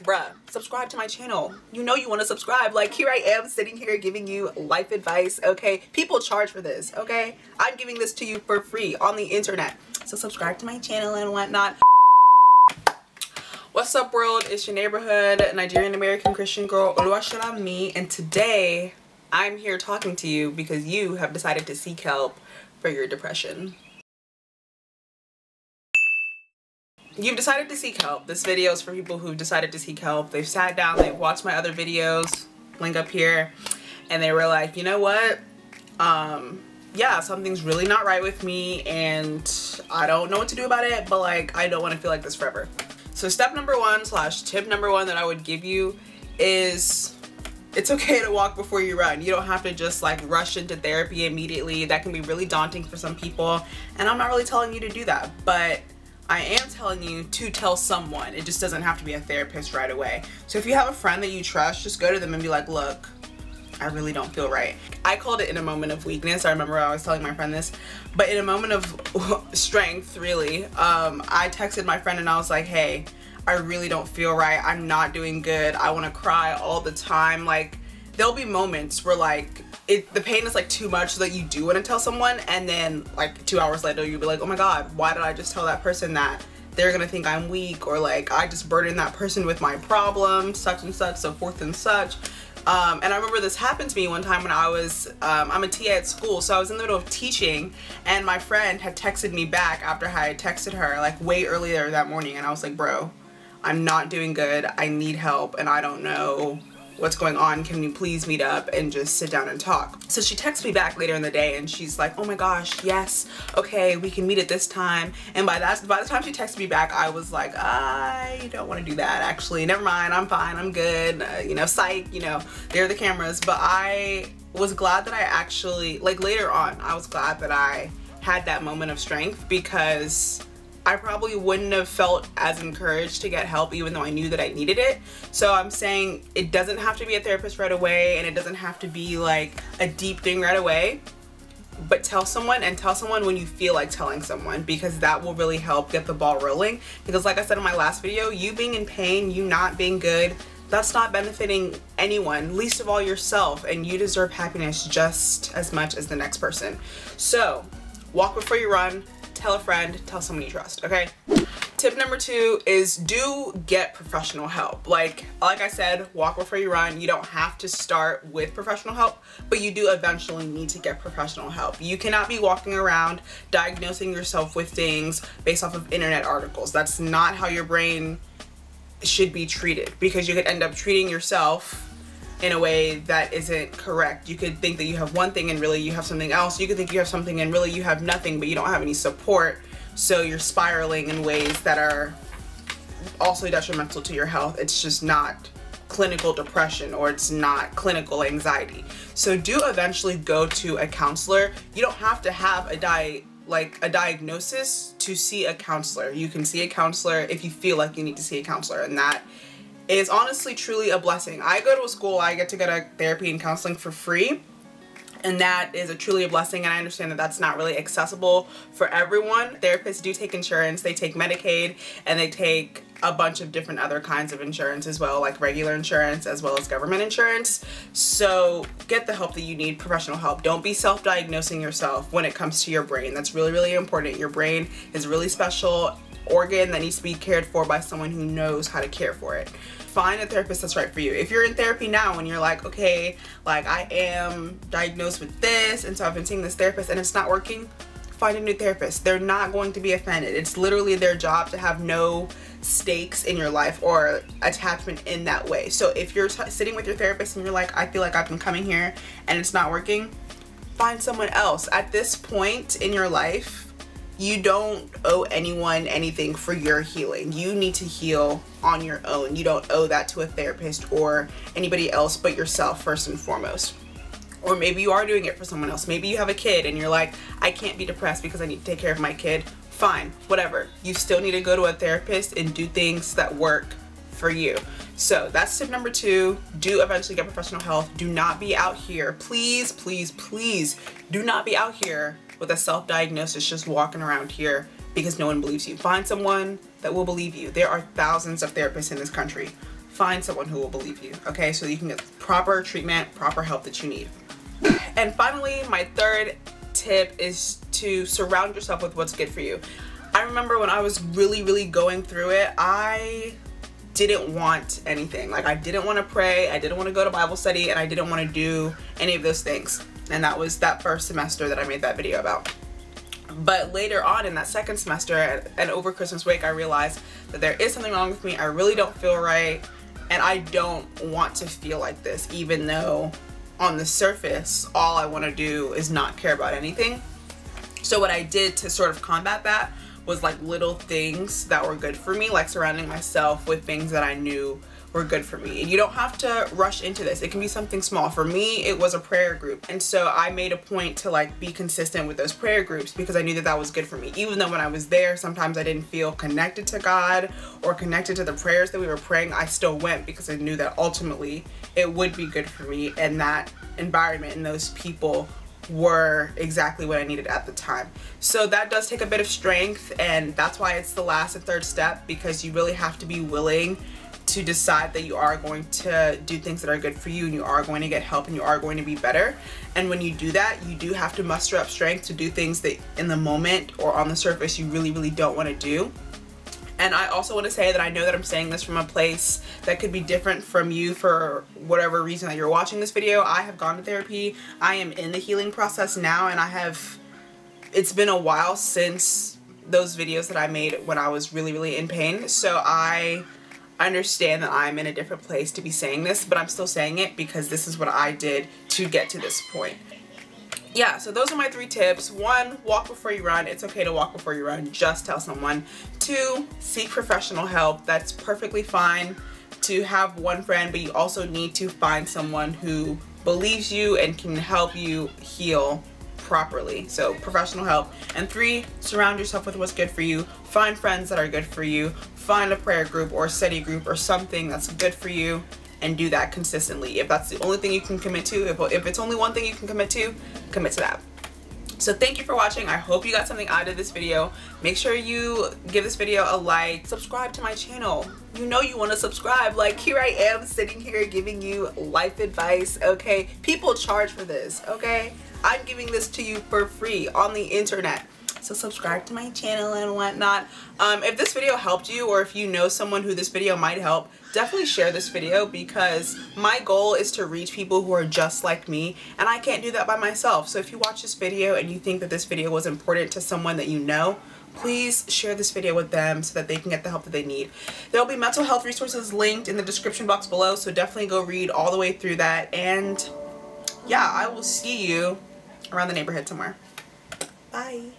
bruh, subscribe to my channel. You know you want to subscribe. Like, here I am sitting here giving you life advice, okay? People charge for this, okay? I'm giving this to you for free on the internet. So subscribe to my channel and whatnot. What's up, world? It's your neighborhood Nigerian American Christian girl, Oluwasolami, and today I'm here talking to you because you have decided to seek help for your depression. You've decided to seek help. This video is for people who've decided to seek help. They've sat down, they've watched my other videos, link up here, and they were like, you know what? Yeah, something's really not right with me and I don't know what to do about it, but like, I don't want to feel like this forever. So step number one / tip number one that I would give you is it's okay to walk before you run. You don't have to just like rush into therapy immediately. That can be really daunting for some people, and I'm not really telling you to do that, but I am telling you to tell someone. It just doesn't have to be a therapist right away. So if you have a friend that you trust, just go to them and be like, look, I really don't feel right. I called it in a moment of weakness. I remember I was telling my friend this, but in a moment of strength, really, I texted my friend and I was like, hey, I really don't feel right. I'm not doing good. I want to cry all the time. Like, there'll be moments where like the pain is like too much so that you do want to tell someone, and then like 2 hours later you'll be like, oh my god, why did I just tell that person that? They're gonna think I'm weak, or like I just burdened that person with my problem, such and such, so forth and such. And I remember this happened to me one time when I was, I'm a TA at school, so I was in the middle of teaching, and my friend had texted me back after I had texted her like way earlier that morning, and I was like, bro, I'm not doing good, I need help, and I don't know what's going on. Can you please meet up and just sit down and talk? So she texts me back later in the day and she's like, oh my gosh, yes, okay, we can meet at this time. And by the time she texted me back, I was like, I don't want to do that, actually. Never mind, I'm fine, I'm good, you know, psych, you know, there are the cameras. But I was glad that I actually, like later on, I was glad that I had that moment of strength, because I probably wouldn't have felt as encouraged to get help even though I knew that I needed it. So I'm saying it doesn't have to be a therapist right away, and it doesn't have to be like a deep thing right away, but tell someone, and tell someone when you feel like telling someone, because that will really help get the ball rolling. Because like I said in my last video, you being in pain, you not being good, that's not benefiting anyone, least of all yourself, and you deserve happiness just as much as the next person. So walk before you run. Tell a friend, tell someone you trust, okay? Tip number two is do get professional help. Like I said, walk before you run. You don't have to start with professional help, but you do eventually need to get professional help. You cannot be walking around diagnosing yourself with things based off of internet articles. That's not how your brain should be treated, because you could end up treating yourself in a way that isn't correct. You could think that you have one thing and really you have something else. You could think you have something and really you have nothing, but you don't have any support. So you're spiraling in ways that are also detrimental to your health. It's just not clinical depression, or it's not clinical anxiety. So do eventually go to a counselor. You don't have to have a diagnosis to see a counselor. You can see a counselor if you feel like you need to see a counselor, and that is honestly truly a blessing. I go to a school, I get to go to therapy and counseling for free, and that is truly a blessing, and I understand that that's not really accessible for everyone. Therapists do take insurance, they take Medicaid, and they take a bunch of different other kinds of insurance as well, like regular insurance as well as government insurance. So get the help that you need, professional help. Don't be self-diagnosing yourself when it comes to your brain. That's really, really important. Your brain is a really special organ that needs to be cared for by someone who knows how to care for it. Find a therapist that's right for you. If you're in therapy now and you're like, okay, like I am diagnosed with this, and so I've been seeing this therapist and it's not working, find a new therapist. They're not going to be offended. It's literally their job to have no stakes in your life or attachment in that way. So if you're sitting with your therapist and you're like, I feel like I've been coming here and it's not working, find someone else. At this point in your life, you don't owe anyone anything for your healing. You need to heal on your own. You don't owe that to a therapist or anybody else but yourself first and foremost. Or maybe you are doing it for someone else. Maybe you have a kid and you're like, I can't be depressed because I need to take care of my kid. Fine, whatever. You still need to go to a therapist and do things that work for you. So that's tip number two. Do eventually get professional help. Do not be out here, please, please, please, do not be out here with a self-diagnosis just walking around here because no one believes you. Find someone that will believe you. There are thousands of therapists in this country. find someone who will believe you, okay? So you can get proper treatment, proper help that you need. And finally, my third tip is to surround yourself with what's good for you. I remember when I was really going through it, I didn't want anything. Like, I didn't want to pray, I didn't want to go to Bible study, and I didn't want to do any of those things. And that was that first semester that I made that video about. But later on in that second semester and over Christmas break, I realized that there is something wrong with me. I really don't feel right, and I don't want to feel like this, even though on the surface all I want to do is not care about anything. So what I did to sort of combat that was like little things that were good for me, like surrounding myself with things that I knew were good for me. And you don't have to rush into this. It can be something small. For me, it was a prayer group. And so I made a point to like be consistent with those prayer groups because I knew that that was good for me. Even though when I was there, sometimes I didn't feel connected to God or connected to the prayers that we were praying, I still went because I knew that ultimately it would be good for me, and that environment and those people were exactly what I needed at the time. So that does take a bit of strength, and that's why it's the last and third step, because you really have to be willing to decide that you are going to do things that are good for you, and you are going to get help, and you are going to be better. And when you do that, you do have to muster up strength to do things that in the moment or on the surface you really don't want to do. And I also want to say that I know that I'm saying this from a place that could be different from you for whatever reason that you're watching this video. I have gone to therapy. I am in the healing process now, and it's been a while since those videos that I made when I was really in pain. So I understand that I'm in a different place to be saying this, but I'm still saying it because this is what I did to get to this point. Yeah, so those are my 3 tips. 1, walk before you run. It's okay to walk before you run. Just tell someone. 2, seek professional help. That's perfectly fine to have one friend, but you also need to find someone who believes you and can help you heal properly. So professional help. And 3, surround yourself with what's good for you. Find friends that are good for you. Find a prayer group or study group or something that's good for you, and do that consistently. If that's the only thing you can commit to, if it's only one thing you can commit to that. So thank you for watching. I hope you got something out of this video. Make sure you give this video a like, subscribe to my channel. You know you want to subscribe. Like, here I am sitting here giving you life advice, okay? People charge for this, okay? I'm giving this to you for free on the internet. So subscribe to my channel and whatnot. If this video helped you, or if you know someone who this video might help, definitely share this video, because my goal is to reach people who are just like me, and I can't do that by myself. So if you watch this video and you think that this video was important to someone that you know, please share this video with them so that they can get the help that they need. There will be mental health resources linked in the description box below, so definitely go read all the way through that. And yeah, I will see you around the neighborhood somewhere. Bye.